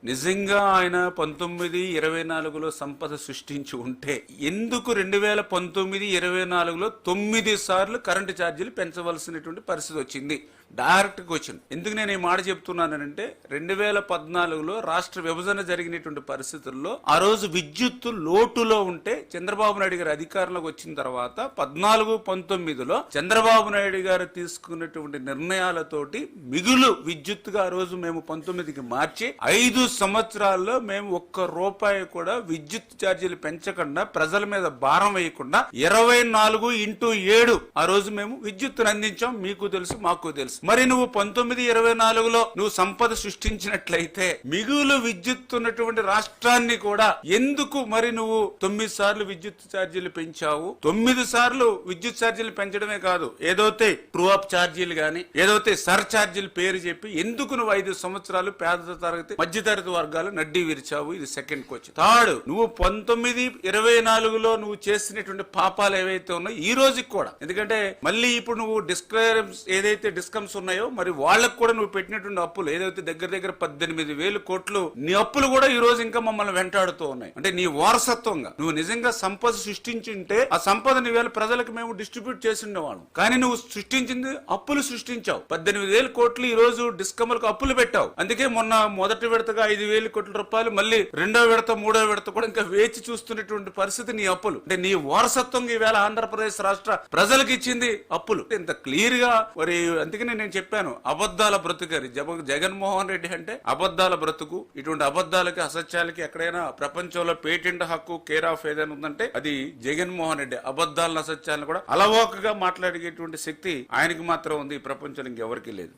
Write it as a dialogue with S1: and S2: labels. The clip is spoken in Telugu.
S1: నిజంగా ఆయన 1924లో సంపద సృష్టించి ఉంటే ఎందుకు 2019-24లో 9 సార్లు కరెంటు ఛార్జీలు పెంచవలసినటువంటి పరిస్థితి వచ్చింది? Direct question. ఎందుకు నేను ఈ మాట చెప్తున్నానంటే 2014లో రాష్ట్ర విభజన జరిగినటువంటి పరిస్థితుల్లో ఆ రోజు విద్యుత్తు లోటులో ఉంటే చంద్రబాబు నాయుడు గారు అధికారంలోకి వచ్చిన తర్వాత 14-19లో చంద్రబాబు నాయుడు గారు తీసుకున్నటువంటి నిర్ణయాలతోటి మిగులు విద్యుత్తుగా ఆ రోజు మేము 19కి మార్చి 5 సంవత్సరాల్లో మేము ఒక్క రూపాయి కూడా విద్యుత్ ఛార్జీలు పెంచకుండా ప్రజల మీద భారం వేయకుండా 24x7 ఆ రోజు మేము విద్యుత్తును అందించాం. మీకు తెలుసు, మాకు తెలుసు. మరి నువ్వు 19-24లో నువ్వు సంపద సృష్టించినట్లయితే మిగులు విద్యుత్ ఉన్నటువంటి రాష్ట్రాన్ని కూడా ఎందుకు మరి నువ్వు 9 సార్లు విద్యుత్ ఛార్జీలు పెంచావు? 9 సార్లు విద్యుత్ ఛార్జీలు పెంచడమే కాదు, ఏదైతే ట్రూ అప్ ఛార్జీలు గాని ఏదైతే సర్ ఛార్జీలు పేరు చెప్పి ఎందుకు నువ్వు 5 సంవత్సరాలు పేద తరగతి మధ్యతరగతి వర్గాలు నడ్డి విరిచావు? ఇది సెకండ్ క్వశ్చన్. థర్డ్, నువ్వు 19-24లో నువ్వు చేసినటువంటి పాపాలు ఏవైతే ఉన్నాయో ఈ రోజుకి కూడా, ఎందుకంటే మళ్ళీ ఇప్పుడు నువ్వు ఏదైతే డిస్కమ్స్ ఉన్నాయో మరి వాళ్ళకు కూడా నువ్వు పెట్టినటువంటి అప్పులు ఏదైతే దగ్గర 18,000 కోట్లు నీ అప్పులు కూడా ఈ రోజు ఇంకా మమ్మల్ని వెంటాడుతూ ఉన్నాయి. అంటే నీ వారసత్వంగా నువ్వు నిజంగా సంపద సృష్టించుంటే ఆ సంపదని వేళ ప్రజలకు మేము డిస్ట్రిబ్యూట్ చేసి ఉండేవాళ్ళం. కానీ నువ్వు సృష్టించింది అప్పులు సృష్టించావు. 18,000 కోట్లు ఈ రోజు డిస్కమ్లకు అప్పులు పెట్టావు. అందుకే మొన్న మొదటి విడతగా 5,000 కోట్ల రూపాయలు, మళ్ళీ రెండో విడత మూడో విడత కూడా ఇంకా వేచి చూస్తున్నటువంటి పరిస్థితి నీ అప్పులు. అంటే నీ వారసత్వంగా ఈవేళ ఆంధ్రప్రదేశ్ రాష్ట్ర ప్రజలకు ఇచ్చింది అప్పులు. ఇంత క్లియర్ గా మరి అందుకనే నేను చెప్పాను, అబద్ధాల బ్రతుకని. జగన్మోహన్ రెడ్డి అంటే అబద్ధాల బ్రతుకు. ఇటువంటి అబద్ధాలకి అసత్యాలకి ఎక్కడైనా ప్రపంచంలో పేటెంట్ హక్కు కేర్ ఆఫ్ ఏదైనా ఉందంటే అది జగన్మోహన్ రెడ్డి. అబద్ధాలను అసత్యాలను కూడా అలవోకగా మాట్లాడేటువంటి శక్తి ఆయనకి మాత్రం ఉంది, ఈ ప్రపంచంలో ఇంకెవరికి లేదు.